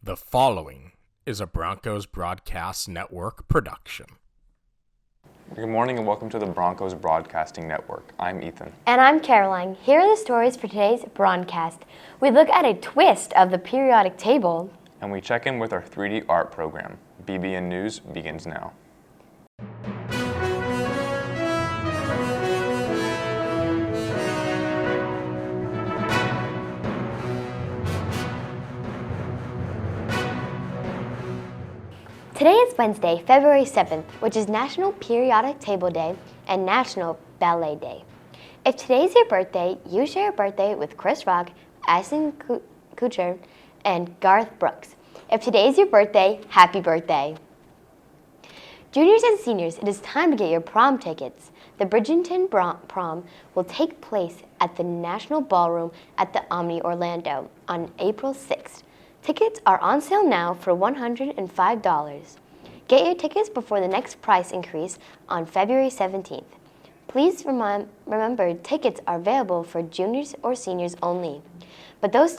The following is a Broncos Broadcast Network production. Good morning and welcome to the Broncos Broadcasting Network. I'm Ethan. And I'm Caroline. Here are the stories for today's broadcast. We look at a twist of the periodic table. And we check in with our 3D art program. BBN News begins now. Today is Wednesday, February 7th, which is National Periodic Table Day and National Ballet Day. If today's your birthday, you share a birthday with Chris Rock, Ashton Kutcher, and Garth Brooks. If today's your birthday, happy birthday. Juniors and seniors, it is time to get your prom tickets. The Bridgerton prom will take place at the National Ballroom at the Omni Orlando on April 6th. Tickets are on sale now for $105. Get your tickets before the next price increase on February 17th. Please remember tickets are available for juniors or seniors only, but those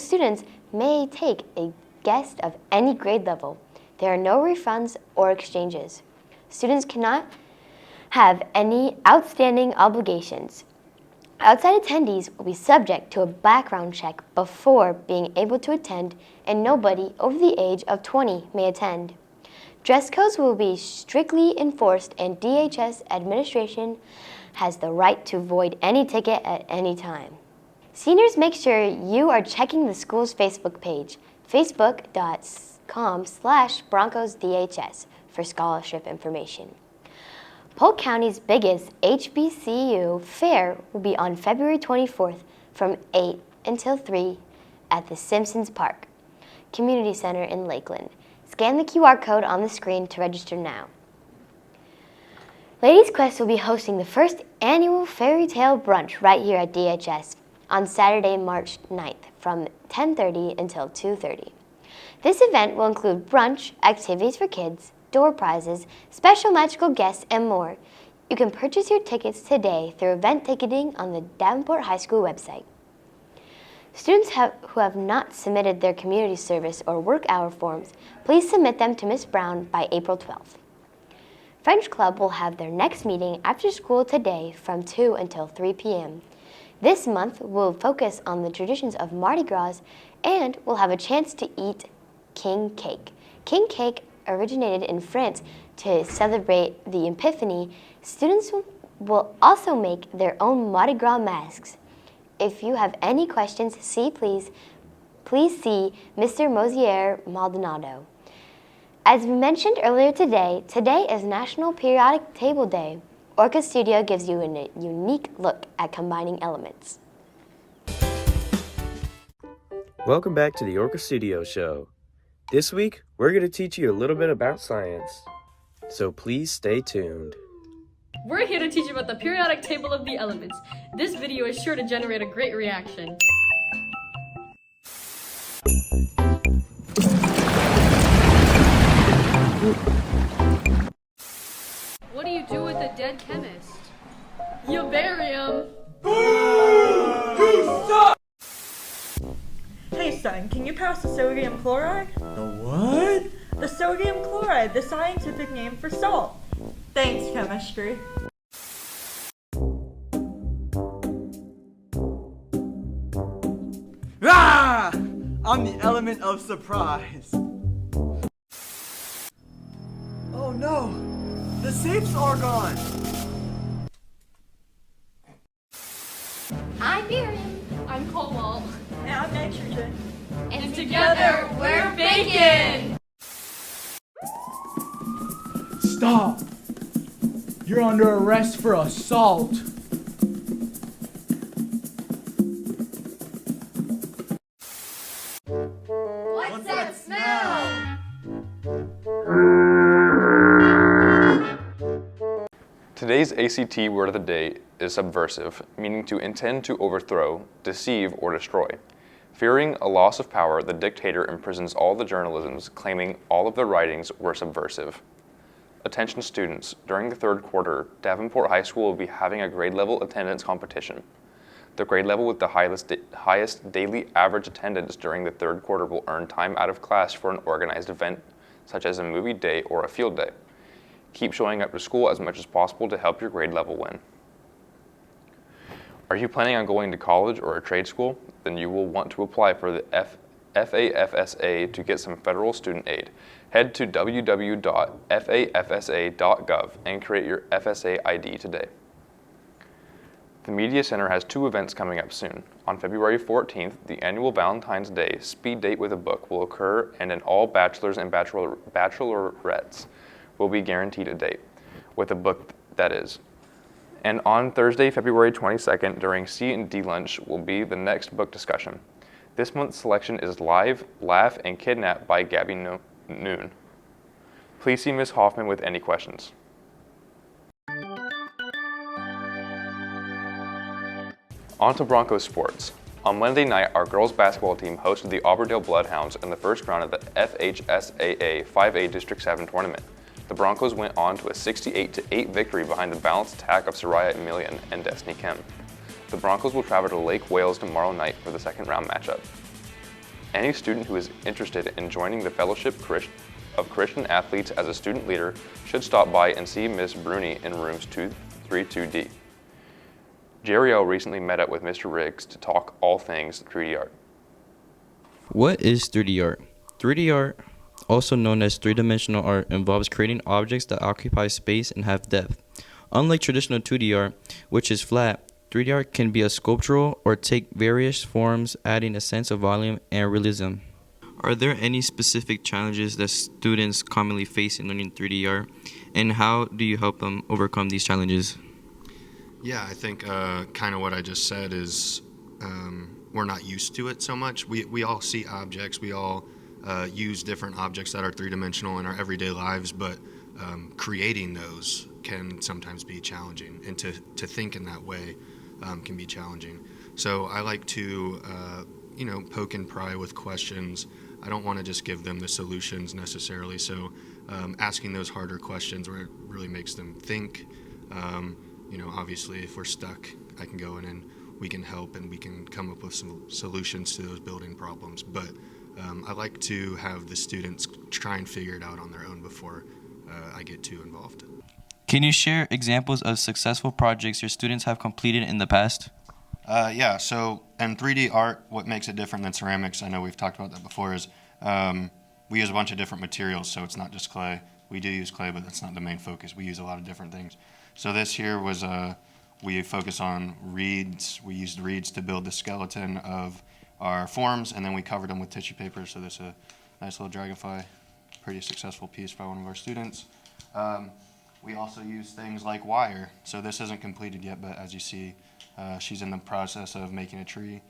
students may take a guest of any grade level. There are no refunds or exchanges. Students cannot have any outstanding obligations. Outside attendees will be subject to a background check before being able to attend, and nobody over the age of 20 may attend. Dress codes will be strictly enforced, and DHS administration has the right to void any ticket at any time. Seniors, make sure you are checking the school's Facebook page, facebook.com/BroncosDHS, for scholarship information. Polk County's biggest HBCU fair will be on February 24th from 8 until 3 at the Simpsons Park Community Center in Lakeland. Scan the QR code on the screen to register now. Ladies Quest will be hosting the first annual Fairy Tale Brunch right here at DHS on Saturday, March 9th from 10:30 until 2:30. This event will include brunch, activities for kids, door prizes, special magical guests, and more. You can purchase your tickets today through event ticketing on the Davenport High School website. Students who have not submitted their community service or work hour forms, please submit them to Ms. Brown by April 12th. French Club will have their next meeting after school today from 2 until 3 p.m. This month will focus on the traditions of Mardi Gras and will have a chance to eat king cake. King cake originated in France to celebrate the Epiphany. Students will also make their own Mardi Gras masks. If you have any questions, please see Mr. Mosier Maldonado. As we mentioned earlier today is National Periodic Table Day. Orca Studio gives you a unique look at combining elements. Welcome back to the Orca Studio Show. This week, we're going to teach you a little bit about science, so please stay tuned. We're here to teach you about the periodic table of the elements. This video is sure to generate a great reaction. What do you do with a dead chemist? You bury him. Hey son, can you pass the sodium chloride? The what? The sodium chloride, the scientific name for salt. Thanks, chemistry. Ah! I'm the element of surprise. Oh no! The safes are gone! I'm Miriam. I'm Cobalt. And I'm nitrogen. And together, we're bacon! Stop! You're under arrest for assault. What's that smell? Today's ACT word of the day is subversive, meaning to intend to overthrow, deceive, or destroy. Fearing a loss of power, the dictator imprisons all the journalisms, claiming all of their writings were subversive. Attention students, during the third quarter, Davenport High School will be having a grade level attendance competition. The grade level with the highest daily average attendance during the third quarter will earn time out of class for an organized event, such as a movie day or a field day. Keep showing up to school as much as possible to help your grade level win. Are you planning on going to college or a trade school? Then you will want to apply for the FAFSA to get some federal student aid. Head to www.fafsa.gov and create your FSA ID today. The Media Center has 2 events coming up soon. On February 14th, the annual Valentine's Day Speed Date with a Book will occur, and all bachelors and bachelorettes will be guaranteed a date, with a book that is. And on Thursday, February 22nd, during C&D lunch will be the next book discussion. This month's selection is Live, Laugh, and Kidnap by Gabby Noon. Please see Ms. Hoffman with any questions. On to Broncos sports. On Monday night, our girls basketball team hosted the Auberdale Bloodhounds in the first round of the FHSAA 5A District 7 tournament. The Broncos went on to a 68-8 victory behind the balanced attack of Soraya Emilian and Destiny Kim. The Broncos will travel to Lake Wales tomorrow night for the second round matchup. Any student who is interested in joining the Fellowship of Christian Athletes as a student leader should stop by and see Ms. Bruni in rooms 232D. Jerrio recently met up with Mr. Riggs to talk all things 3D art. What is 3D art? 3D art, also known as three-dimensional art, involves creating objects that occupy space and have depth. Unlike traditional 2D art, which is flat, 3D art can be a sculptural or take various forms, adding a sense of volume and realism. Are there any specific challenges that students commonly face in learning 3D art, and how do you help them overcome these challenges? Yeah, I think kind of what I just said is we're not used to it so much. We all see objects, we all use different objects that are three-dimensional in our everyday lives, but creating those can sometimes be challenging, and to think in that way can be challenging. So I like to poke and pry with questions. I don't want to just give them the solutions necessarily, so asking those harder questions where it really makes them think. Obviously, if we're stuck, I can go in and we can help and we can come up with some solutions to those building problems. But I like to have the students try and figure it out on their own before I get too involved. Can you share examples of successful projects your students have completed in the past? Yeah, so in 3D art, what makes it different than ceramics, I know we've talked about that before, is we use a bunch of different materials, so it's not just clay. We do use clay, but that's not the main focus. We use a lot of different things. So this here was, we focus on reeds. We used reeds to build the skeleton of our forms, and then we covered them with tissue paper. So this is a nice little dragonfly, pretty successful piece by one of our students. We also use things like wire. So this isn't completed yet, but as you see, she's in the process of making a tree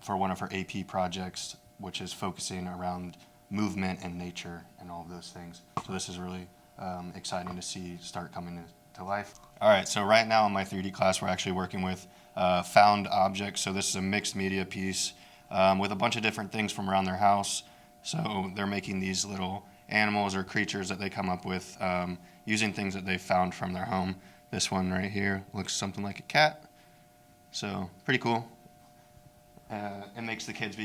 for one of her AP projects, which is focusing around movement and nature and all of those things. So this is really exciting to see start coming to life. All right, so right now in my 3D class, we're actually working with found objects. So this is a mixed media piece with a bunch of different things from around their house. So they're making these little animals or creatures that they come up with using things that they found from their home. This one right here looks something like a cat. So pretty cool. It makes the kids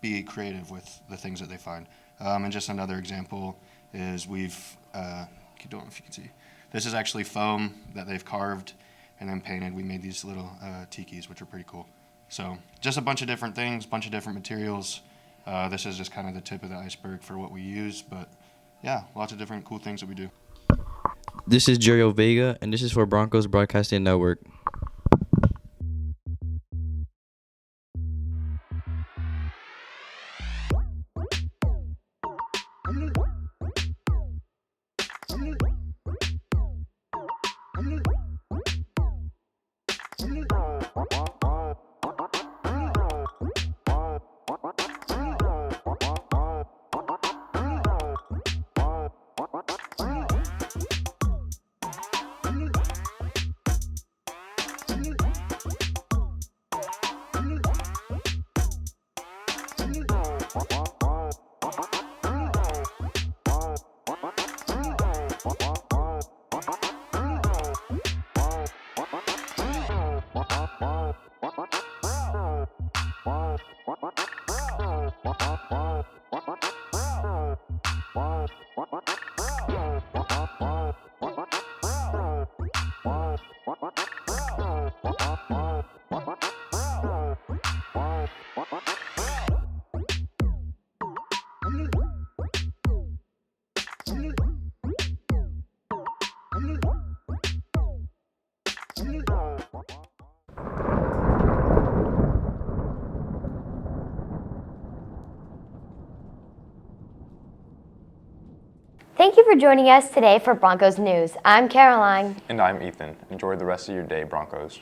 be creative with the things that they find. And just another example is I don't know if you can see. This is actually foam that they've carved and then painted. We made these little tikis, which are pretty cool. So just a bunch of different things, bunch of different materials. This is just kind of the tip of the iceberg for what we use, but yeah, lots of different cool things that we do. This is Jerrio Vega, and this is for Broncos Broadcasting Network. Thank you for joining us today for Broncos News. I'm Caroline. And I'm Ethan. Enjoy the rest of your day, Broncos.